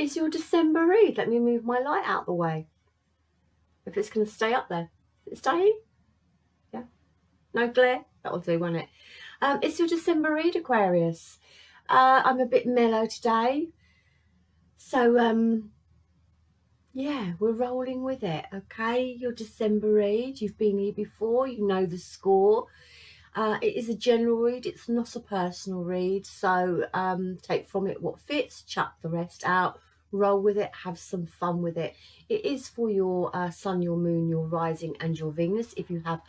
is your December read. Let me move my light out the way. If it's going to stay up there. Is it staying? Yeah. No glare? That'll do, won't it? It's your December read, Aquarius. I'm a bit mellow today. So, yeah, we're rolling with it, okay? Your December read. You've been here before. You know the score. It is a general read. It's not a personal read. So take from it what fits. Chuck the rest out. Roll with it. Have some fun with it. It is for your sun, your moon, your rising and your Venus. If you have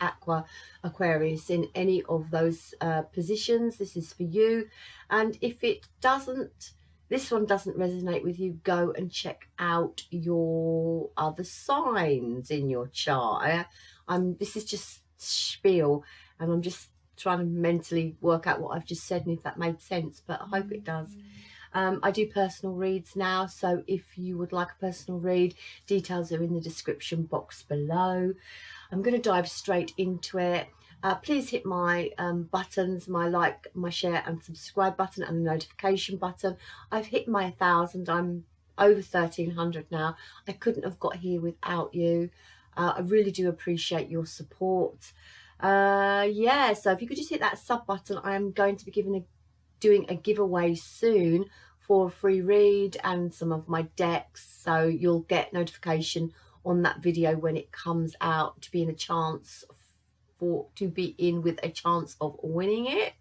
Aquarius in any of those positions, this is for you. And if it doesn't, this one doesn't resonate with you, go and check out your other signs in your chart. This is just spiel, and I'm just trying to mentally work out what I've just said and if that made sense, but I hope it does. I do personal reads now, so if you would like a personal read, details are in the description box below. I'm going to dive straight into it. Please hit my buttons, my like, my share and subscribe button and the notification button. I've hit my 1,000. I'm over 1,300 now. I couldn't have got here without you. I really do appreciate your support. Yeah, so if you could just hit that sub button, I am going to be doing a giveaway soon for a free read and some of my decks, so you'll get notification on that video when it comes out to be in a chance with a chance of winning it.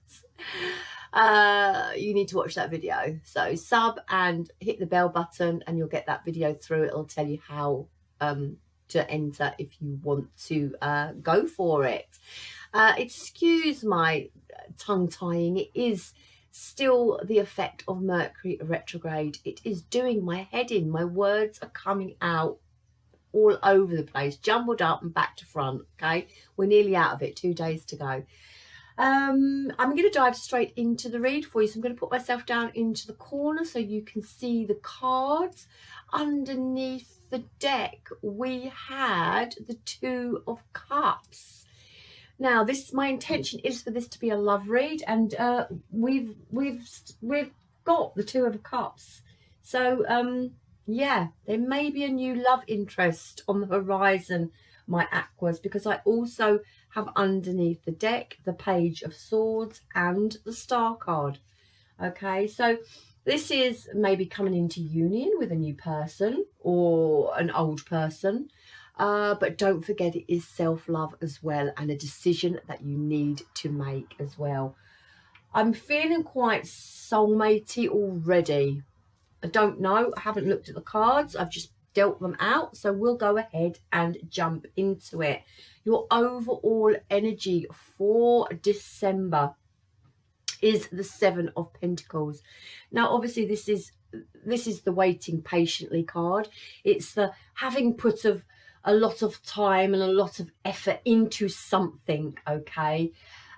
You need to watch that video, so sub and hit the bell button and you'll get that video through. It'll tell you how to enter if you want to go for it. Excuse my tongue tying. It is still the effect of Mercury retrograde. It is doing my head in. My words are coming out all over the place, jumbled up and back to front. Okay, we're nearly out of it, 2 days to go. I'm going to dive straight into the read for you. So I'm going to put myself down into the corner so you can see the cards. Underneath the deck we had the Two of Cups. Now my intention is for this to be a love read, and we've got the Two of Cups. So yeah, there may be a new love interest on the horizon, my Aquas, because I also have underneath the deck the Page of Swords and the Star card. Okay, so this is maybe coming into union with a new person or an old person. But don't forget, it is self-love as well, and a decision that you need to make as well. I'm feeling quite soulmatey already. I don't know. I haven't looked at the cards. I've just dealt them out. So we'll go ahead and jump into it. Your overall energy for December is the Seven of Pentacles. Now, obviously, this is the waiting patiently card. It's the having put a lot of time and a lot of effort into something, okay,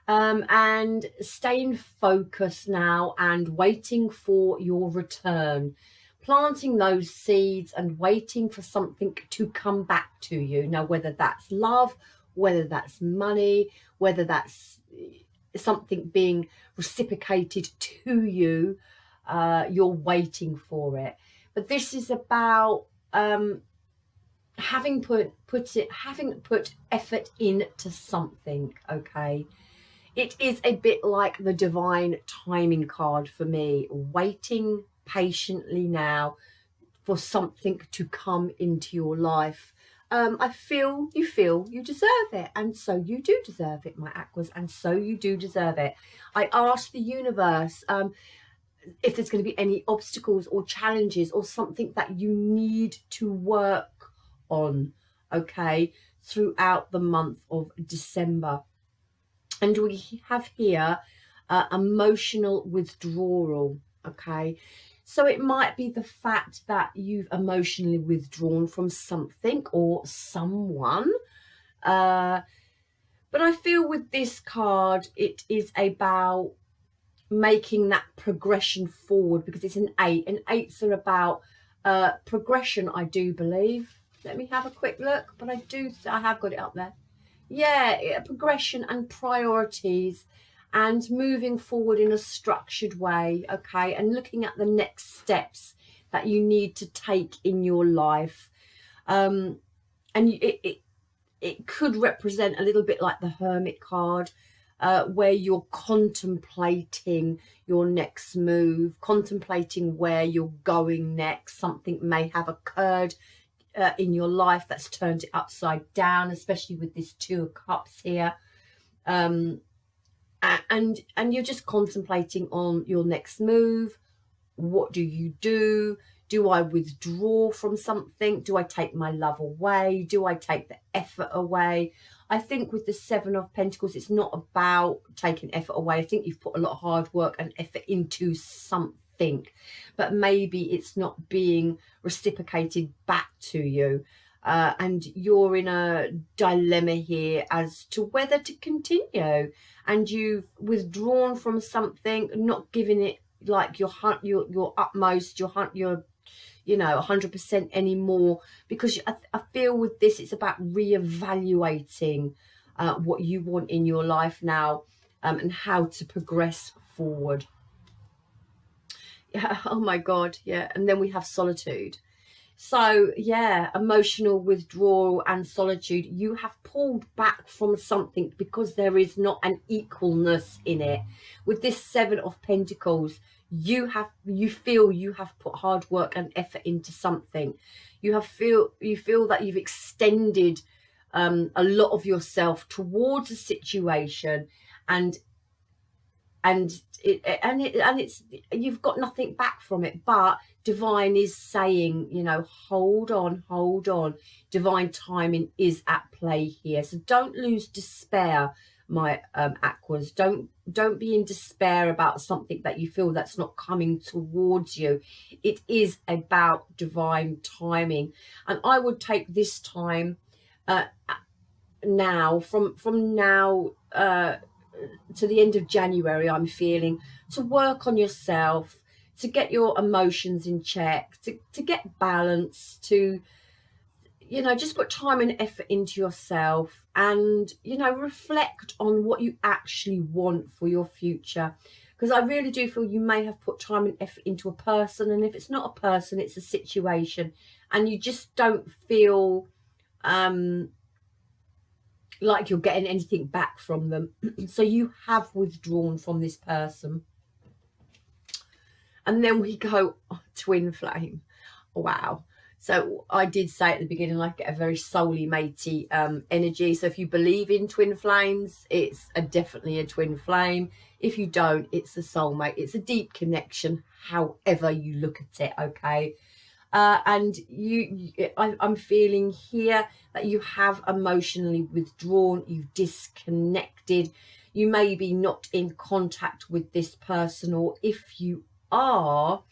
and staying focused now and waiting for your return, planting those seeds and waiting for something to come back to you. Now, whether that's love, whether that's money, whether that's something being reciprocated to you, you're waiting for it. But this is about having put effort into something, okay. It is a bit like the divine timing card for me, waiting patiently now for something to come into your life. I feel you deserve it, and so you do deserve it, my Aquas, and so you do deserve it. I asked the universe if there's going to be any obstacles or challenges or something that you need to work on, okay, throughout the month of December. And we have here emotional withdrawal, okay. So it might be the fact that you've emotionally withdrawn from something or someone, but I feel with this card it is about making that progression forward, because it's an 8, and 8s are about progression, I do believe. Let me have a quick look, but I have got it up there. Yeah, progression and priorities and moving forward in a structured way, okay, and looking at the next steps that you need to take in your life. And it could represent a little bit like the Hermit card, where you're contemplating your next move, contemplating where you're going next. Something may have occurred in your life that's turned it upside down, especially with this Two of Cups here. And you're just contemplating on your next move. What do you do? Do I withdraw from something? Do I take my love away? Do I take the effort away? I think with the Seven of Pentacles, it's not about taking effort away. I think you've put a lot of hard work and effort into something, but maybe it's not being reciprocated back to you. And you're in a dilemma here as to whether to continue. And you've withdrawn from something, not giving it like your utmost, your 100% anymore, because I feel with this it's about reevaluating what you want in your life now, and how to progress forward. Yeah, oh my God, yeah. And then we have solitude. So yeah, emotional withdrawal and solitude. You have pulled back from something because there is not an equalness in it. With this Seven of Pentacles, you feel you have put hard work and effort into something. You feel that you've extended a lot of yourself towards a situation, and it's you've got nothing back from it. But divine is saying, hold on. Divine timing is at play here. So don't lose despair, my Aquas. Don't be in despair about something that you feel that's not coming towards you. It is about divine timing. And I would take this time now, from now to the end of January, I'm feeling, to work on yourself, to get your emotions in check, to get balance, to just put time and effort into yourself, and reflect on what you actually want for your future. Because I really do feel you may have put time and effort into a person, and if it's not a person, it's a situation, and you just don't feel like you're getting anything back from them. So you have withdrawn from this person. And then we go twin flame. Wow. So I did say at the beginning, I get a very soully matey energy. So if you believe in twin flames, it's definitely a twin flame. If you don't, it's a soulmate. It's a deep connection, however you look at it, okay? And I'm feeling here that you have emotionally withdrawn, you've disconnected, you may be not in contact with this person, or if you are,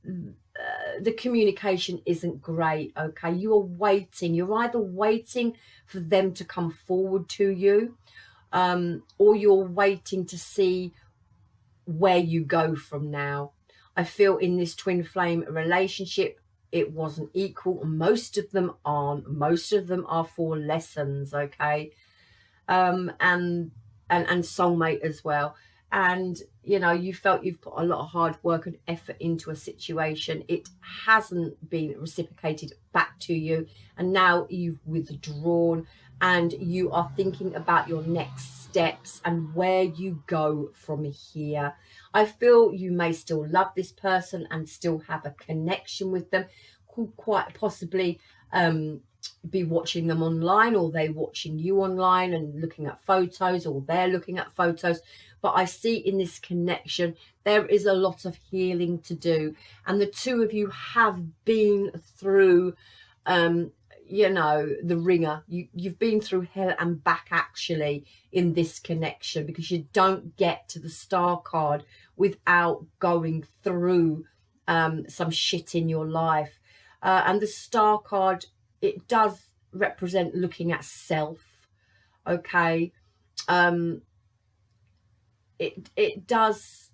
the communication isn't great, okay? You are waiting. You're either waiting for them to come forward to you, or you're waiting to see where you go from now. I feel in this twin flame relationship, it wasn't equal. Most of them aren't. Most of them are for lessons, okay? And soulmate as well. And you felt you've put a lot of hard work and effort into a situation. It hasn't been reciprocated back to you, and now you've withdrawn, and you are thinking about your next steps and where you go from here. I feel you may still love this person and still have a connection with them. Could quite possibly be watching them online, or they watching you online and looking at photos, or they're looking at photos. But I see in this connection there is a lot of healing to do, and the two of you have been through the ringer. You've been through hell and back, actually, in this connection, because you don't get to the Star card without going through some shit in your life. And the Star card, it does represent looking at self, okay? It does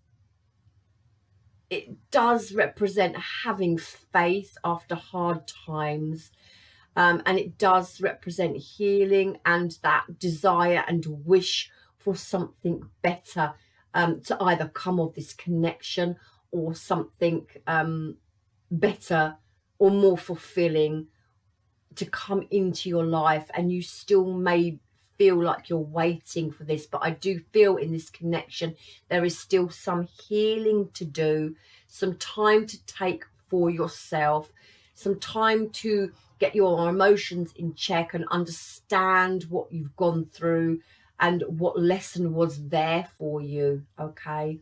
represent having faith after hard times, and it does represent healing and that desire and wish for something better to either come of this connection, or something better or more fulfilling to come into your life, and you still may feel like you're waiting for this, but I do feel in this connection there is still some healing to do, some time to take for yourself, some time to get your emotions in check and understand what you've gone through and what lesson was there for you. Okay,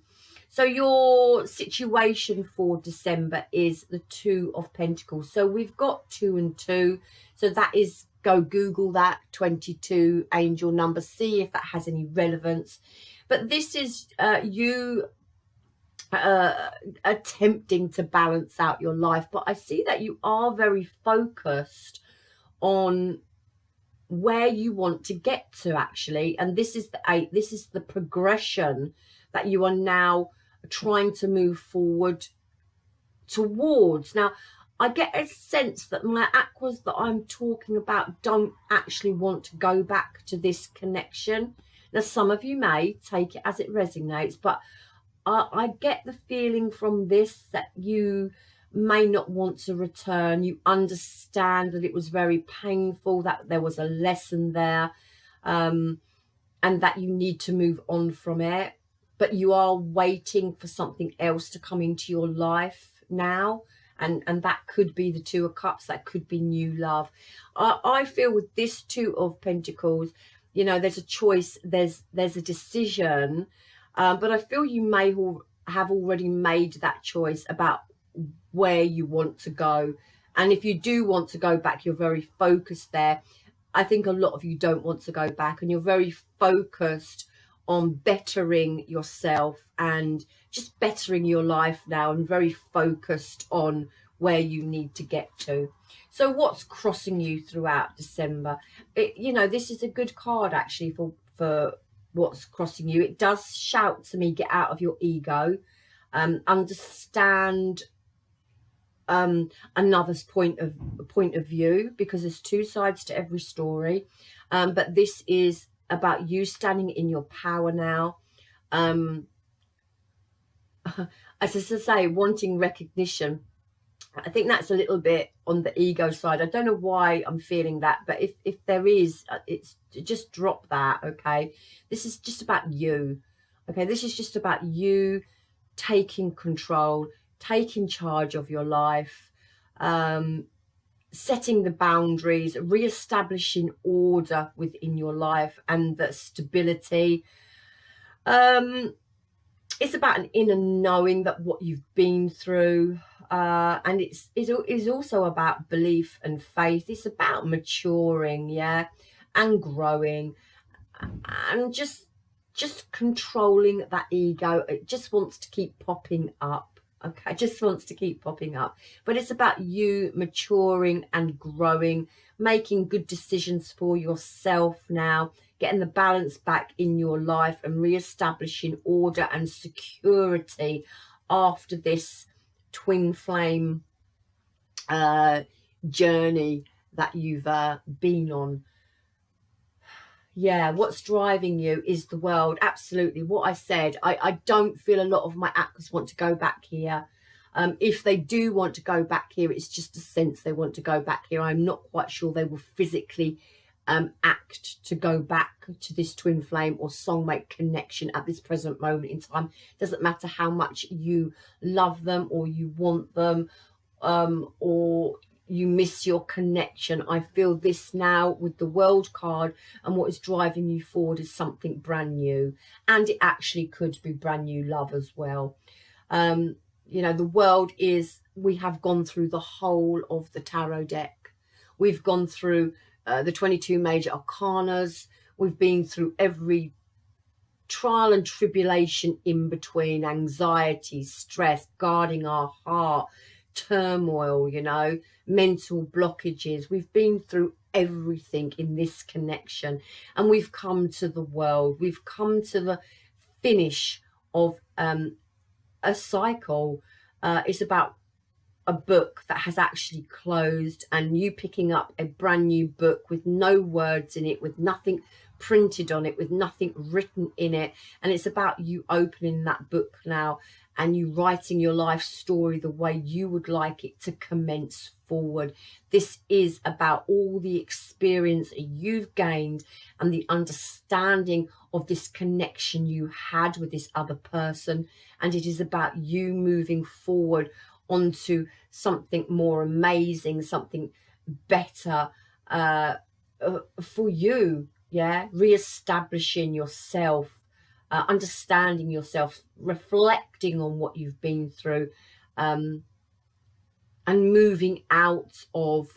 so your situation for December is the 2 of Pentacles. So we've got 2 and 2. So that is, go Google that, 22 angel number, see if that has any relevance. But this is you attempting to balance out your life. But I see that you are very focused on where you want to get to, actually. And this is the 8. This is the progression that you are now trying to move forward towards. Now, I get a sense that my aquas that I'm talking about don't actually want to go back to this connection. Now, some of you may take it as it resonates, but I get the feeling from this that you may not want to return. You understand that it was very painful, that there was a lesson there, and that you need to move on from it. But you are waiting for something else to come into your life now. And that could be the 2 of Cups. That could be new love. I feel with this 2 of Pentacles, you know, there's a choice. There's a decision. But I feel you may have already made that choice about where you want to go. And if you do want to go back, you're very focused there. I think a lot of you don't want to go back, and you're very focused on bettering yourself and just bettering your life now, and very focused on where you need to get to. So what's crossing you throughout December? You know, this is a good card actually for what's crossing you. It does shout to me, get out of your ego, understand another's point of view, because there's 2 sides to every story. But this is about you standing in your power now. As I say, wanting recognition. I think that's a little bit on the ego side. I don't know why I'm feeling that, but if there is, it's just drop that. Okay, this is just about you. Okay, this is just about you taking control, taking charge of your life, setting the boundaries, re-establishing order within your life and the stability. It's about an inner knowing that what you've been through, and it's also about belief and faith. It's about maturing, yeah, and growing, and just controlling that ego. It just wants to keep popping up. Okay, just wants to keep popping up. But it's about you maturing and growing, making good decisions for yourself now, getting the balance back in your life and re-establishing order and security after this twin flame journey that you've been on. Yeah, what's driving you is the world. Absolutely. What I said, I don't feel a lot of my actors want to go back here. If they do want to go back here, it's just a sense they want to go back here. I'm not quite sure they will physically act to go back to this twin flame or soulmate connection at this present moment in time. Doesn't matter how much you love them or you want them, or you miss your connection. I feel this now with the World card, and what is driving you forward is something brand new, and it actually could be brand new love as well. You know, the World is, we have gone through the whole of the tarot deck. We've gone through the 22 major arcanas. We've been through every trial and tribulation in between, anxiety, stress, guarding our heart, turmoil, you know, mental blockages. We've been through everything in this connection, and we've come to the World. We've come to the finish of a cycle. It's about a book that has actually closed, and you picking up a brand new book with no words in it, with nothing printed on it, with nothing written in it. And it's about you opening that book now and you writing your life story the way you would like it to commence forward. This is about all the experience you've gained and the understanding of this connection you had with this other person, and it is about you moving forward onto something more amazing, something better for you. Yeah, re-establishing yourself, understanding yourself, reflecting on what you've been through, and moving out of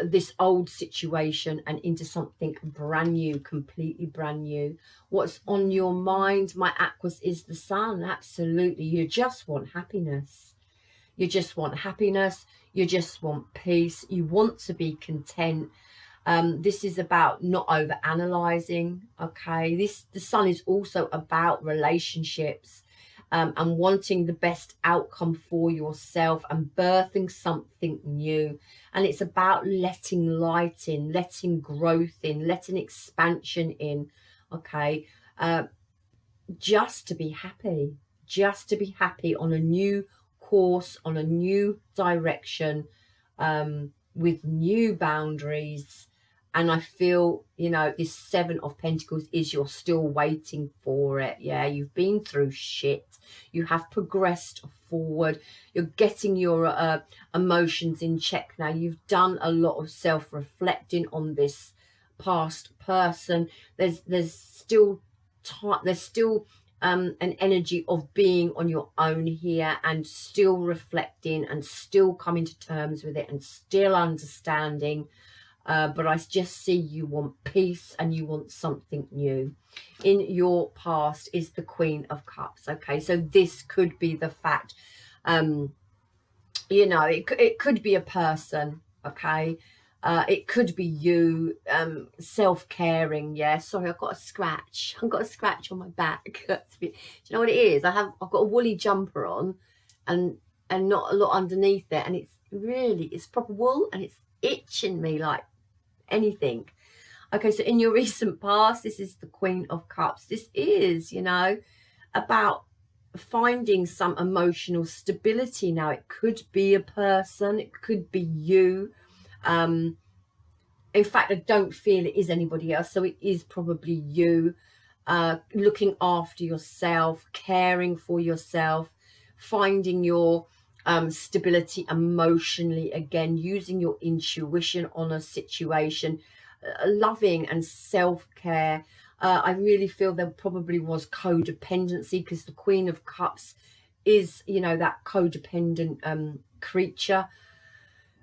this old situation and into something brand new, completely brand new. What's on your mind, my Aquas, is the Sun. Absolutely. You just want happiness. You just want happiness. You just want peace. You want to be content. This is about not over analyzing. Okay, the Sun is also about relationships, and wanting the best outcome for yourself and birthing something new. And it's about letting light in, letting growth in, letting expansion in. Okay, just to be happy, just to be happy on a new course, on a new direction, with new boundaries. And I feel, you know, this Seven of Pentacles is you're still waiting for it. Yeah, you've been through shit. You have progressed forward. You're getting your emotions in check now. You've done a lot of self-reflecting on this past person. There's still time. There's still an energy of being on your own here, and still reflecting and still coming to terms with it and still understanding. But I just see you want peace and you want something new. In your past is the Queen of Cups. Okay, so this could be the fact, you know, it could be a person. Okay, it could be you, self-caring. Yeah, sorry, I've got a scratch. I've got a scratch on my back. Do you know what it is? I've got a woolly jumper on, and not a lot underneath it, and it's proper wool, and it's itching me like anything. Okay, so in your recent past, this is the Queen of Cups. This is, you know, about finding some emotional stability now. It could be a person, it could be you. In fact, I don't feel it is anybody else, so it is probably you. Looking after yourself, caring for yourself, finding your stability emotionally again, using your intuition on a situation, loving and self-care. I really feel there probably was codependency, because the Queen of Cups is, you know, that codependent creature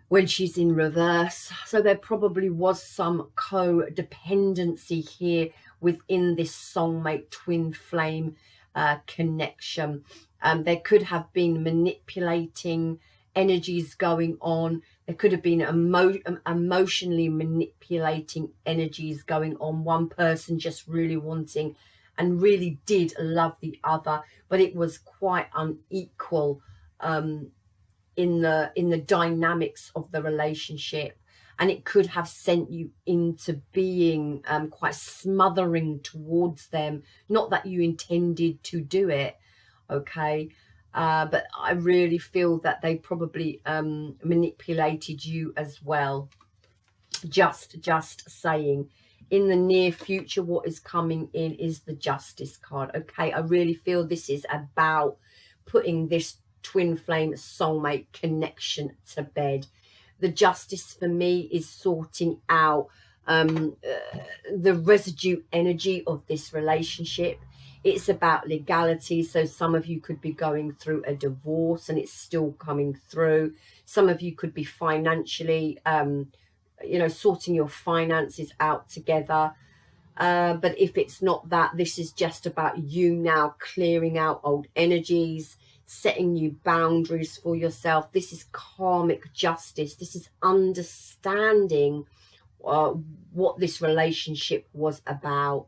when she's in reverse. So there probably was some codependency here within this soulmate twin flame connection. There could have been manipulating energies going on. There could have been emotionally manipulating energies going on. One person just really wanting and really did love the other, but it was quite unequal in the dynamics of the relationship. And it could have sent you into being quite smothering towards them. Not that you intended to do it. Okay, but I really feel that they probably manipulated you as well. Just saying. In the near future, what is coming in is the Justice card. Okay, I really feel this is about putting this twin flame soulmate connection to bed. The Justice for me is sorting out the residue energy of this relationship. It's about legality. So some of you could be going through a divorce and it's still coming through. Some of you could be financially, you know, sorting your finances out together. But if it's not that, this is just about you now clearing out old energies, setting new boundaries for yourself. This is karmic justice. This is understanding what this relationship was about.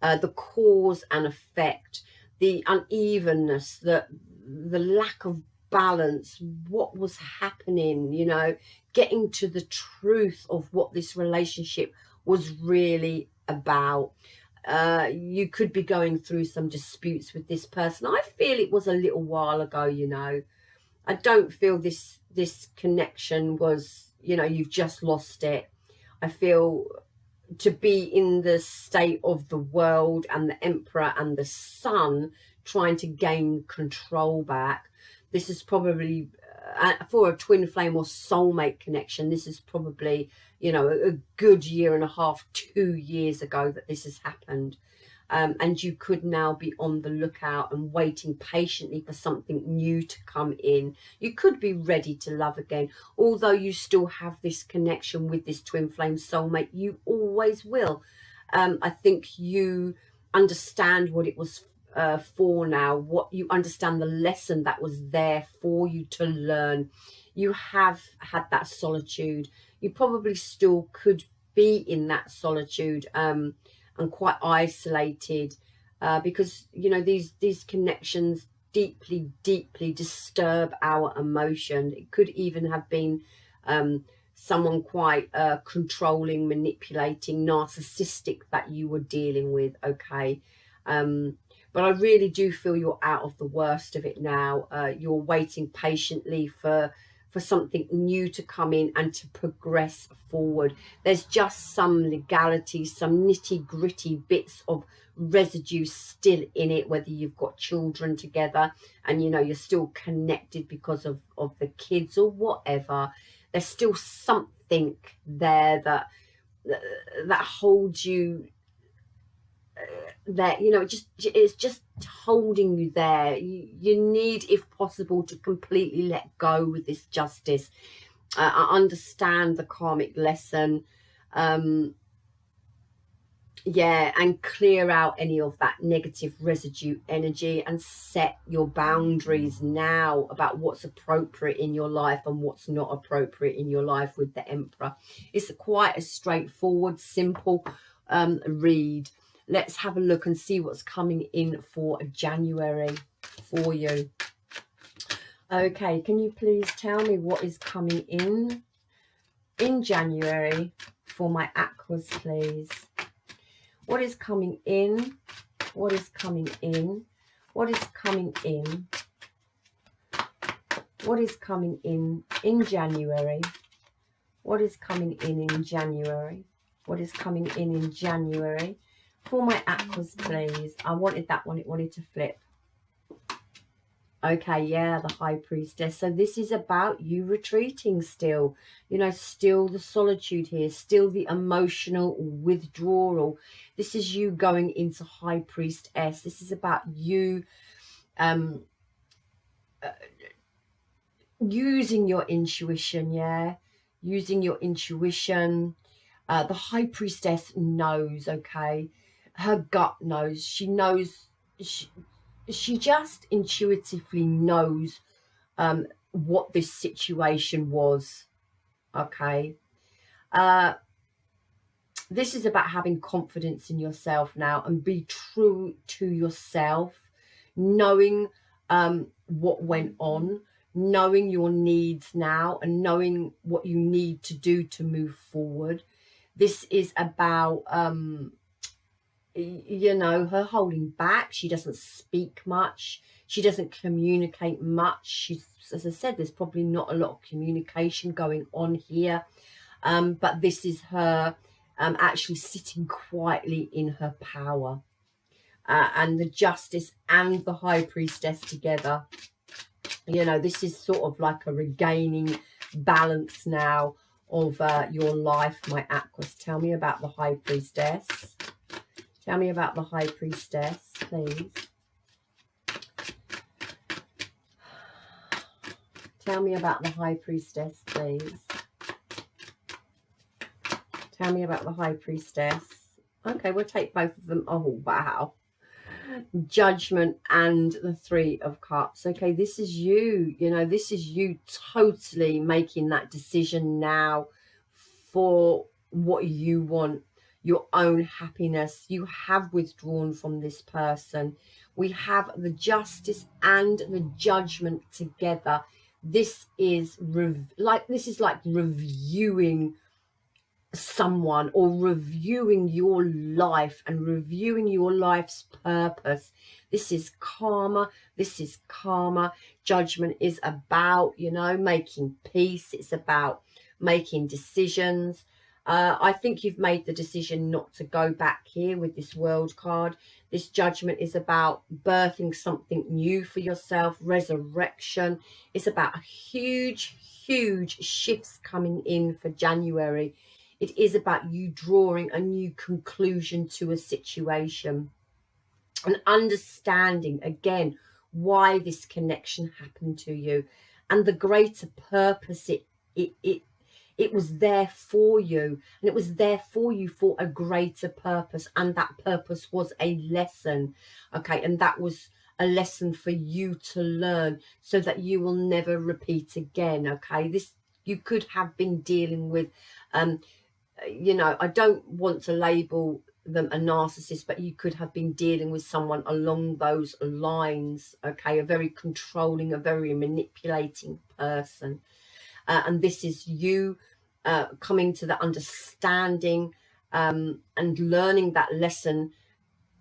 The cause and effect, the unevenness, the lack of balance, what was happening, you know, getting to the truth of what this relationship was really about. You could be going through some disputes with this person. I feel it was a little while ago, you know. I don't feel this connection was, you know, you've just lost it. I feel to be in the state of the world and the Emperor and the Sun trying to gain control back. This is probably for a twin flame or soulmate connection. This is probably, you know, a good year and a half, 2 years ago that this has happened. And you could now be on the lookout and waiting patiently for something new to come in. You could be ready to love again. Although you still have this connection with this twin flame soulmate, you always will. I think you understand what it was for now, what you understand, the lesson that was there for you to learn. You have had that solitude. You probably still could be in that solitude, and quite isolated, because, you know, these connections deeply disturb our emotion. It could even have been someone quite controlling, manipulating, narcissistic that you were dealing with. Okay, but I really do feel you're out of the worst of it now. You're waiting patiently for something new to come in and to progress forward. There's just some legalities, some nitty-gritty bits of residue still in it, whether you've got children together and, you know, you're still connected because of the kids or whatever. There's still something there that holds you there, you know. It's just holding you there. You need, if possible, to completely let go with this justice. I understand the karmic lesson, yeah, and clear out any of that negative residue energy and set your boundaries now about what's appropriate in your life and what's not appropriate in your life with the Emperor. It's quite a straightforward, simple read. Let's have a look and see what's coming in for January for you. Okay, can you please tell me what is coming in January for my aquas, please? What is coming in? What is coming in? What is coming in? What is coming in January? What is coming in January? What is coming in January? For my aquas, please. I wanted that one. It wanted to flip. Okay, yeah, the High Priestess. So this is about you retreating still. You know, still the solitude here. Still the emotional withdrawal. This is you going into High Priestess. This is about you using your intuition, yeah? Using your intuition. The High Priestess knows, okay? Her gut knows. She knows. She just intuitively knows what this situation was, okay? This is about having confidence in yourself now and be true to yourself, knowing what went on, knowing your needs now and knowing what you need to do to move forward. This is about you know, her holding back. She doesn't speak much. She doesn't communicate much. She's, as I said, there's probably not a lot of communication going on here. But this is her actually sitting quietly in her power. And the Justice and the High Priestess together. You know, this is sort of like a regaining balance now of your life, my aquas. Tell me about the High Priestess. Tell me about the High Priestess, please. Tell me about the High Priestess, please. Tell me about the High Priestess. Okay, we'll take both of them. Oh, wow. Judgment and the Three of Cups. Okay, this is you. You know, this is you totally making that decision now for what you want. Your own happiness. You have withdrawn from this person. We have the Justice and the Judgment together. This is like reviewing someone, or reviewing your life and reviewing your life's purpose. This is karma. This is karma. Judgment is about, you know, making peace. It's about making decisions. I think you've made the decision not to go back here with this World card. This Judgment is about birthing something new for yourself, resurrection. It's about huge shifts coming in for January. It is about you drawing a new conclusion to a situation and understanding, again, why this connection happened to you and the greater purpose it was there for you, and it was there for you for a greater purpose, and that purpose was a lesson, okay? And that was a lesson for you to learn so that you will never repeat again, okay? This, you could have been dealing with, you know, I don't want to label them a narcissist, but you could have been dealing with someone along those lines, okay? A very controlling, a very manipulating person. And this is you coming to the understanding and learning that lesson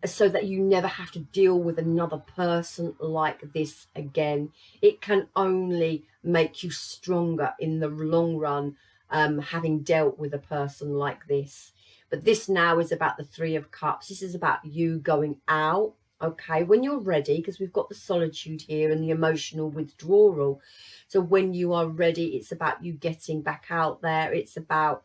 so that you never have to deal with another person like this again. It can only make you stronger in the long run, having dealt with a person like this. But this now is about the Three of Cups. This is about you going out, okay, when you're ready, because we've got the solitude here and the emotional withdrawal. So when you are ready, it's about you getting back out there. It's about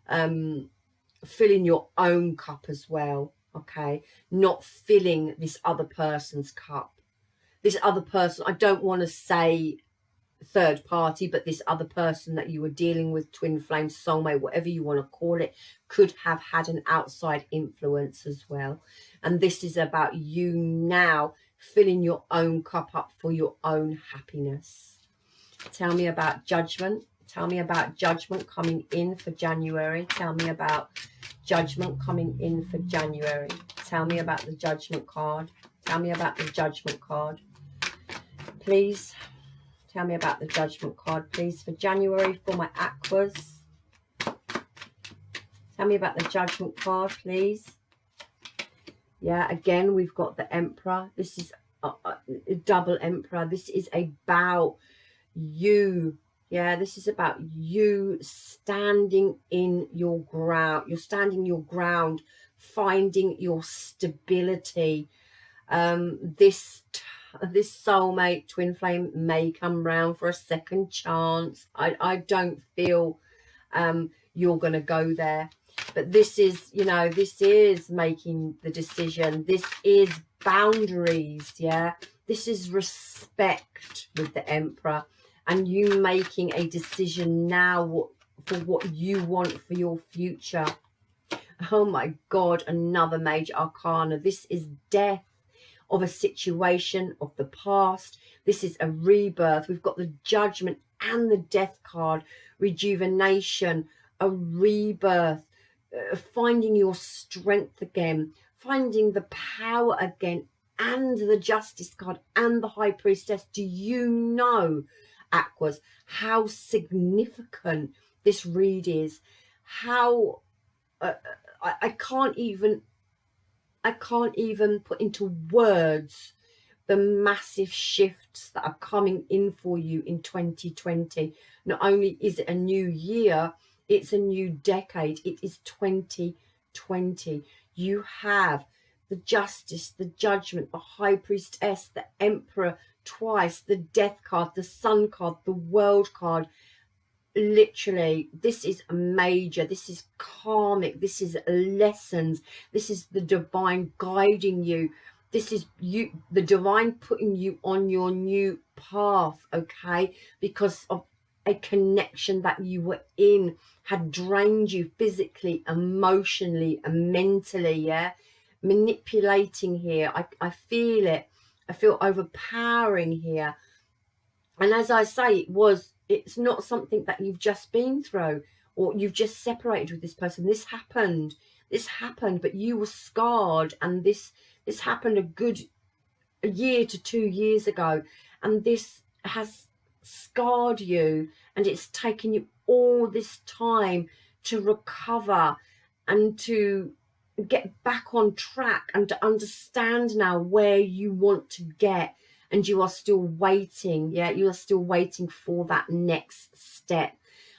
filling your own cup as well, okay? Not filling this other person's cup. This other person, I don't want to say third party, but this other person that you were dealing with, twin flame, soulmate, whatever you want to call it, could have had an outside influence as well. And this is about you now filling your own cup up for your own happiness. Tell me about Judgment. Tell me about Judgment coming in for January. Tell me about Judgment coming in for January. Tell me about the Judgment card. Tell me about the Judgment card. Please tell me about the Judgment card, please, for January for my Aquas. Tell me about the Judgment card, please. Yeah, again, we've got the Emperor. This is a double Emperor. This is about you. Yeah, this is about you standing in your ground. You're standing your ground, finding your stability. This soulmate, twin flame, may come round for a second chance. I don't feel you're going to go there. But this is, you know, this is making the decision. This is boundaries, yeah? This is respect with the Emperor. And you making a decision now for what you want for your future. Oh my God, another major arcana. This is death of a situation of the past. This is a rebirth. We've got the Judgment and the Death card. Rejuvenation, a rebirth, finding your strength again, finding the power again, and the Justice card and the High Priestess. Do you know, Aquas, how significant this read is? How I can't even put into words the massive shifts that are coming in for you in 2020. Not only is it a new year, it's a new decade. It is 2020. You have the Justice, the Judgment, the High Priestess, the Emperor twice, the Death card, the Sun card, the World card. Literally, this is major. This is karmic. This is lessons. This is the divine guiding you. This is you, the divine putting you on your new path, okay? Because of a connection that you were in had drained you physically, emotionally, and mentally, yeah? Manipulating here. I feel it. I feel overpowering here. And as I say, it's not something that you've just been through or you've just separated with this person. This happened, but you were scarred, and this happened a year to 2 years ago, and this has scarred you, and it's taken you all this time to recover and to get back on track and to understand now where you want to get, and you are still waiting. Yeah, you are still waiting for that next step.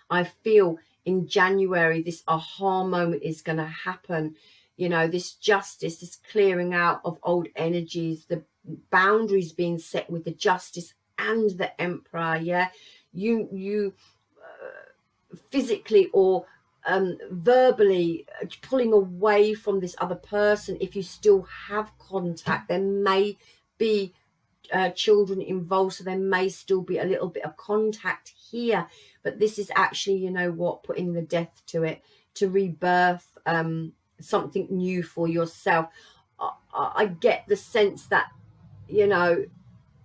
I feel in January this aha moment is going to happen. You know, this justice, this clearing out of old energies, the boundaries being set with the justice and the emperor. Yeah, you physically or verbally pulling away from this other person. If you still have contact, there may be children involved, so there may still be a little bit of contact here, but this is actually, you know what, putting the death to it, to rebirth something new for yourself. I get the sense that, you know,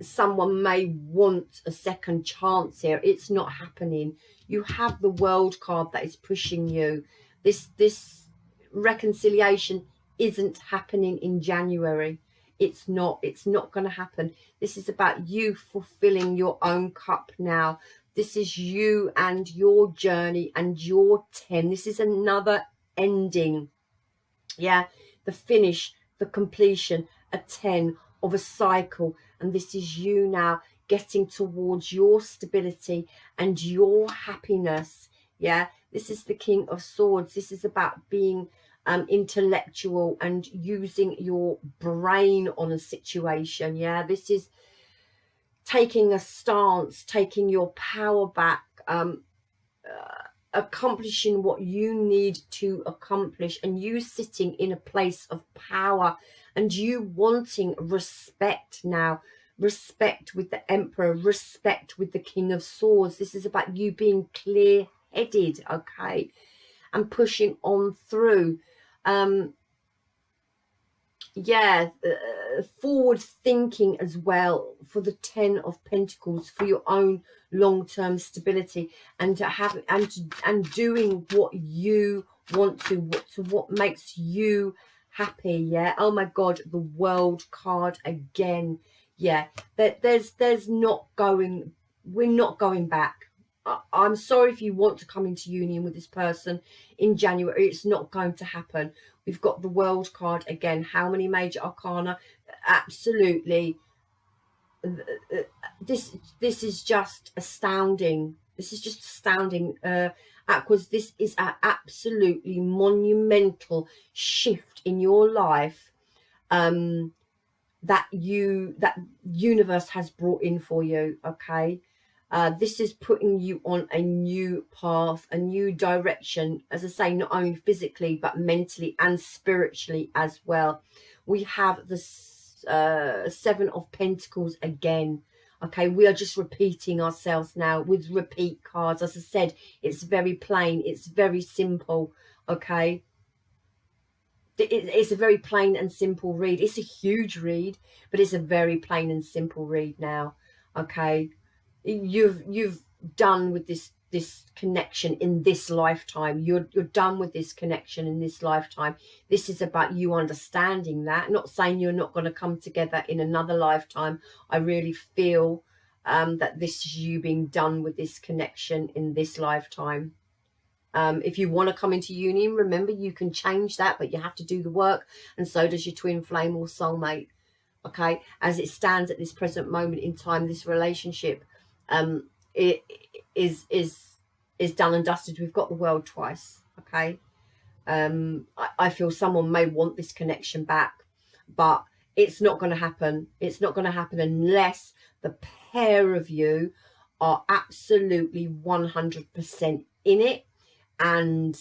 someone may want a second chance here. It's not happening. You have the World card that is pushing you. This reconciliation isn't happening in January. It's not going to happen. This is about you fulfilling your own cup now. This is you and your journey and your 10. This is another ending. Yeah, the finish, the completion, a 10 of a cycle. And this is you now getting towards your stability and your happiness. Yeah, this is the King of Swords. This is about being intellectual and using your brain on a situation. Yeah, this is taking a stance, taking your power back, accomplishing what you need to accomplish, and you sitting in a place of power and you wanting respect now. Respect with the Emperor, respect with the King of Swords. This is about you being clear-headed, okay, and pushing on through. Forward thinking as well for the 10 of Pentacles, for your own long-term stability, and to have and doing what you want to, what makes you happy. Yeah, oh my God, the World card again. Yeah, there's not going, we're not going back. I'm sorry if you want to come into union with this person in January. It's not going to happen. We've got the World card again. How many major arcana? Absolutely. This is just astounding. This is just astounding. Aquas, this is an absolutely monumental shift in your life that universe has brought in for you, okay? This is putting you on a new path, a new direction, as I say, not only physically but mentally and spiritually as well. We have the 7 of Pentacles again. Okay, we are just repeating ourselves now with repeat cards. As I said, it's very plain, it's very simple. Okay, it's a very plain and simple read. It's a huge read, but it's a very plain and simple read now. Okay, you've done with this connection in this lifetime. You're done with this connection in this lifetime. This is about you understanding that. Not saying you're not going to come together in another lifetime. I really feel that this is you being done with this connection in this lifetime. If you want to come into union, remember, you can change that, but you have to do the work, and so does your twin flame or soulmate. Okay, as it stands at this present moment in time, this relationship it is done and dusted. We've got the World twice. Okay, I feel someone may want this connection back, but it's not going to happen. It's not going to happen unless the pair of you are absolutely 100% in it and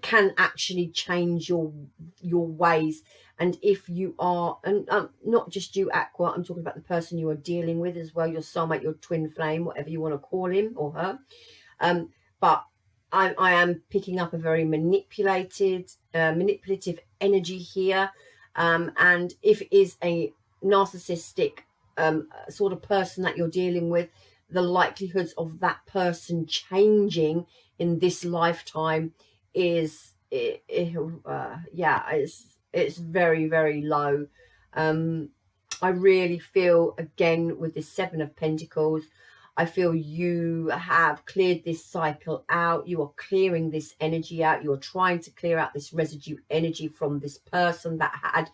can actually change your ways. And if you are, and not just you, Aqua, I'm talking about the person you are dealing with as well, your soulmate, your twin flame, whatever you want to call him or her. But I am picking up a very manipulative energy here. And if it is a narcissistic sort of person that you're dealing with, the likelihoods of that person changing in this lifetime is it's very, very low. I really feel, again, with this 7 of Pentacles, I feel you have cleared this cycle out. You are clearing this energy out. You're trying to clear out this residue energy from this person that had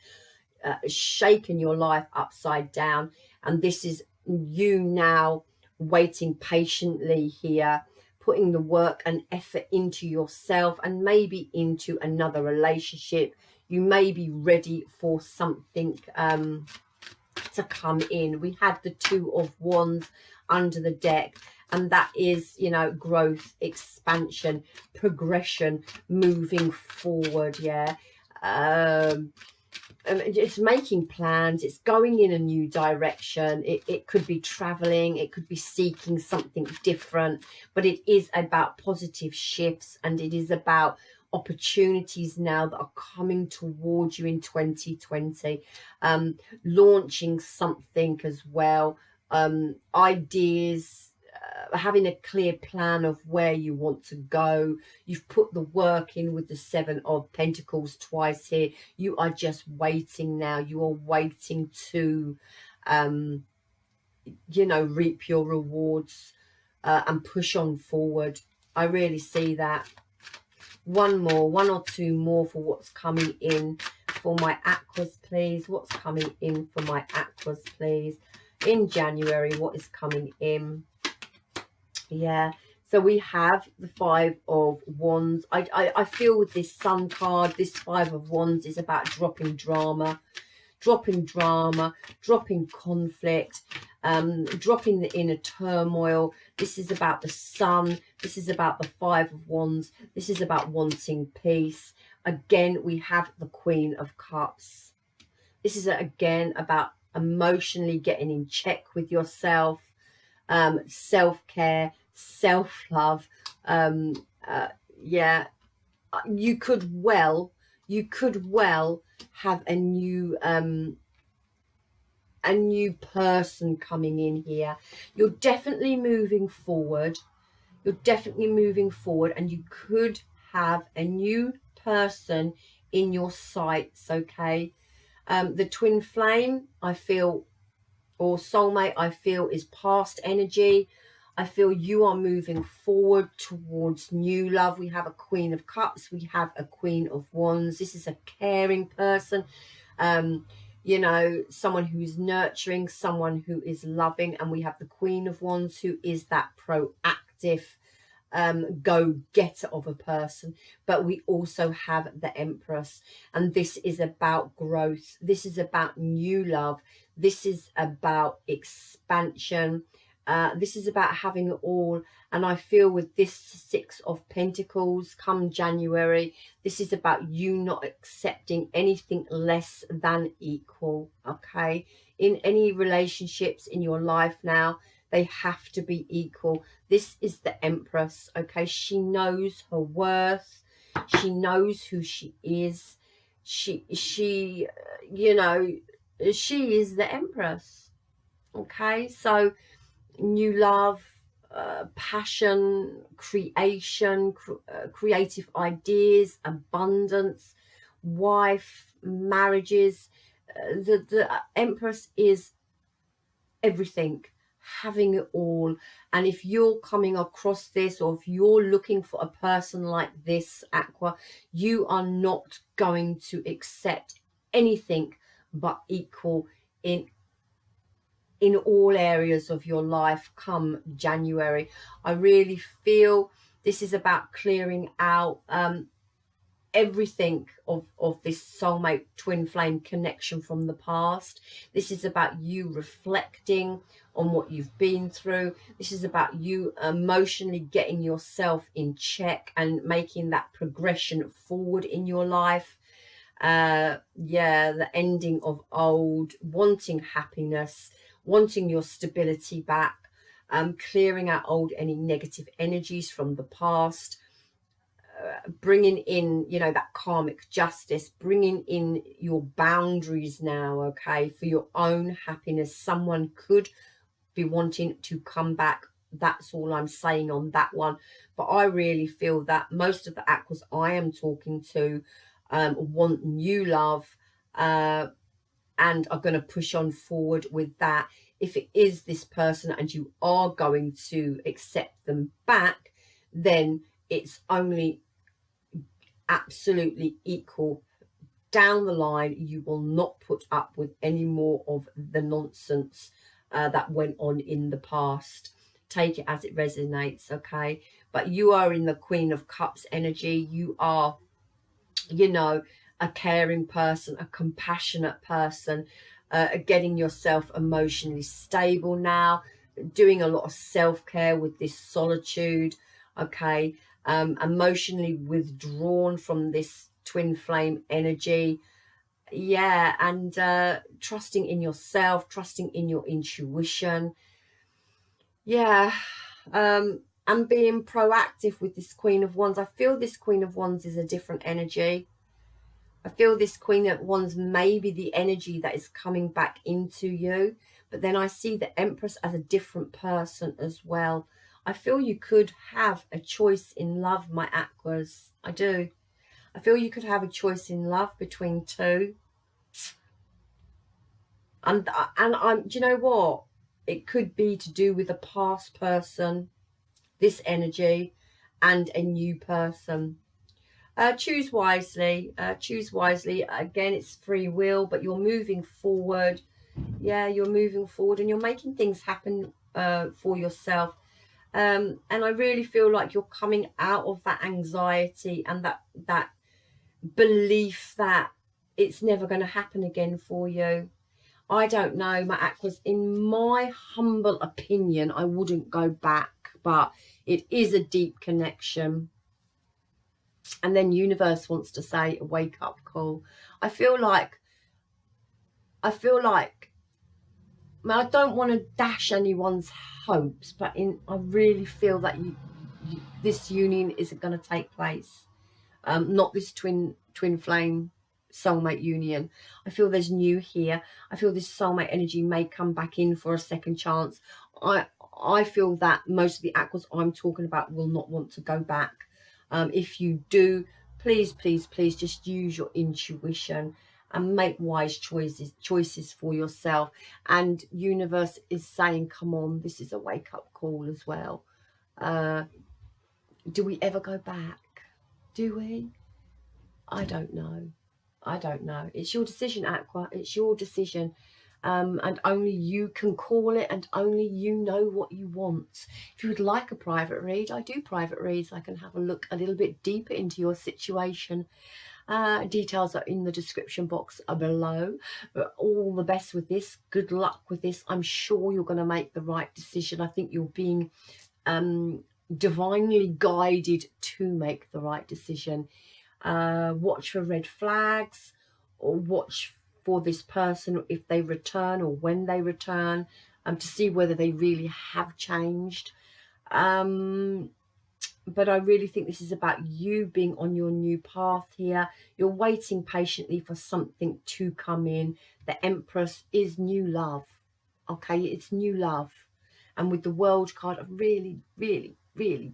shaken your life upside down. And this is you now waiting patiently here, putting the work and effort into yourself and maybe into another relationship. You may be ready for something to come in. We had the Two of Wands under the deck, and that is, you know, growth, expansion, progression, moving forward. Yeah. It's making plans, it's going in a new direction. It could be traveling, it could be seeking something different, but it is about positive shifts, and it is about opportunities now that are coming towards you in 2020. Launching something as well, ideas, having a clear plan of where you want to go. You've put the work in with the Seven of Pentacles twice here. You are just waiting now. You are waiting to you know, reap your rewards and push on forward. I really see that. One or two more for what's coming in for my Aquas, please. What's coming in for my Aquas, please? In January, what is coming in? Yeah, so we have the Five of Wands. I feel with this Sun card, this Five of Wands is about dropping drama, dropping conflict, dropping the inner turmoil. This is about the Sun. This is about the Five of Wands. This is about wanting peace. Again, we have the Queen of Cups. This is again about emotionally getting in check with yourself. Self-care, self-love. Yeah, you could well have a new person coming in here. You're definitely moving forward. And you could have a new person in your sights. Okay. The twin flame, I feel, or soulmate, I feel, is past energy. I feel you are moving forward towards new love. We have a Queen of Cups. We have a Queen of Wands. This is a caring person. You know, someone who's nurturing, someone who is loving. And we have the Queen of Wands, who is that proactive go-getter of a person. But we also have the Empress, and this is about growth. This is about new love. This is about expansion. This is about having it all. And I feel with this Six of Pentacles come January, this is about you not accepting anything less than equal. Okay, in any relationships in your life now, they have to be equal. This is the Empress. Okay, she knows her worth. She knows who she is. She you know, she is the Empress. Okay, so new love, passion, creation, creative ideas, abundance, wife, marriages. The Empress is everything, having it all. And if you're coming across this, or if you're looking for a person like this, Aqua, you are not going to accept anything but equal in all areas of your life come January. I really feel this is about clearing out everything of this soulmate twin flame connection from the past. This is about you reflecting on what you've been through. This is about you emotionally getting yourself in check and making that progression forward in your life. Yeah, the ending of old, wanting happiness, wanting your stability back, clearing out any negative energies from the past, bringing in, you know, that karmic justice, bringing in your boundaries now, okay, for your own happiness. Someone could be wanting to come back. That's all I'm saying on that one. But I really feel that most of the Aquas I am talking to want new love, and are going to push on forward with that. If it is this person and you are going to accept them back, then it's only absolutely equal down the line. You will not put up with any more of the nonsense that went on in the past. Take it as it resonates, okay? But you are in the Queen of Cups energy. You are, you know, a caring person, a compassionate person, getting yourself emotionally stable now, doing a lot of self-care with this solitude, okay? Emotionally withdrawn from this twin flame energy. Yeah, and trusting in yourself, trusting in your intuition. Yeah, and being proactive with this Queen of Wands. I feel this Queen of Wands is a different energy. I feel this Queen of Wands may be the energy that is coming back into you, but then I see the Empress as a different person as well. I feel you could have a choice in love, my Aquas. I do. I feel you could have a choice in love between two. And do you know what? It could be to do with a past person, this energy, and a new person. Choose wisely. Choose wisely. Again, it's free will, but you're moving forward. Yeah, you're moving forward and you're making things happen for yourself. And I really feel like you're coming out of that anxiety and that belief that it's never going to happen again for you. I don't know, my Aquas. In my humble opinion, I wouldn't go back, but it is a deep connection. And then universe wants to say a wake up call. I feel like I don't want to dash anyone's hopes, but I really feel that this union isn't going to take place. Not this twin flame soulmate union. I feel there's new here. I feel this soulmate energy may come back in for a second chance. I feel that most of the Aquas I'm talking about will not want to go back. If you do, please just use your intuition and make wise choices for yourself. And universe is saying, come on, this is a wake-up call as well. Do we ever go back? Do we? I don't know. It's your decision, Aqua. It's your decision. And only you can call it, and only you know what you want. If you would like a private read, I do private reads. I can have a look a little bit deeper into your situation. Details are in the description box below. But all the best with this. Good luck with this. I'm sure you're going to make the right decision. I think you're being divinely guided to make the right decision. Watch for red flags, or watch for this person if they return or when they return, to see whether they really have changed. But I really think this is about you being on your new path here. You're waiting patiently for something to come in. The Empress is new love. Okay, it's new love. And with the World card, I really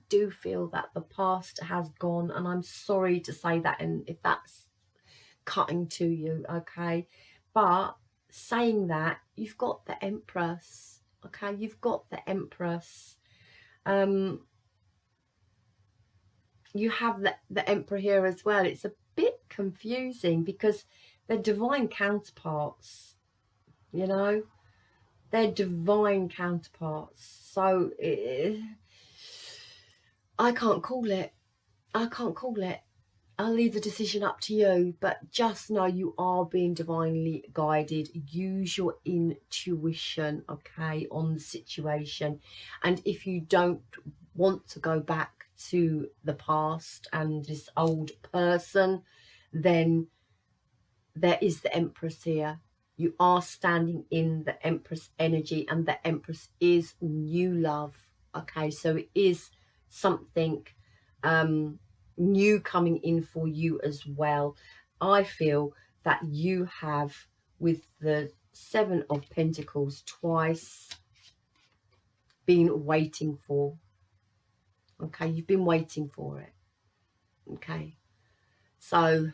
do feel that the past has gone. And I'm sorry to say that, and if that's cutting to you, okay? But saying that, you've got the Empress, okay? You've got the Empress. You have the Emperor here as well. It's a bit confusing because they're divine counterparts, you know? They're divine counterparts. So I can't call it. I can't call it. I'll leave the decision up to you, but just know you are being divinely guided. Use your intuition, okay, on the situation. And if you don't want to go back to the past and this old person, then there is the Empress here. You are standing in the Empress energy, and the Empress is new love, okay? So it is something new coming in for you as well. I feel that you have, with the Seven of Pentacles twice, been waiting for. Okay, you've been waiting for it. Okay, so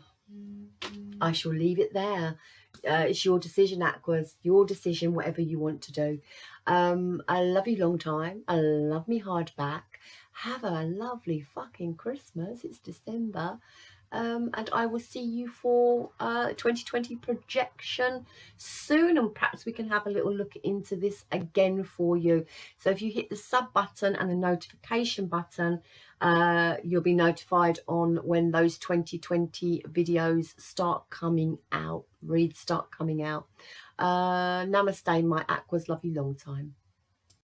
I shall leave it there. It's your decision, Aquas. Your decision, whatever you want to do. I love you long time. I love me hard back. Have a lovely fucking Christmas. It's December. And I will see you for 2020 projection soon, and perhaps we can have a little look into this again for you. So if you hit the sub button and the notification button, you'll be notified on when those 2020 videos start coming out, reads start coming out. Namaste, my Aquas. Love you long time.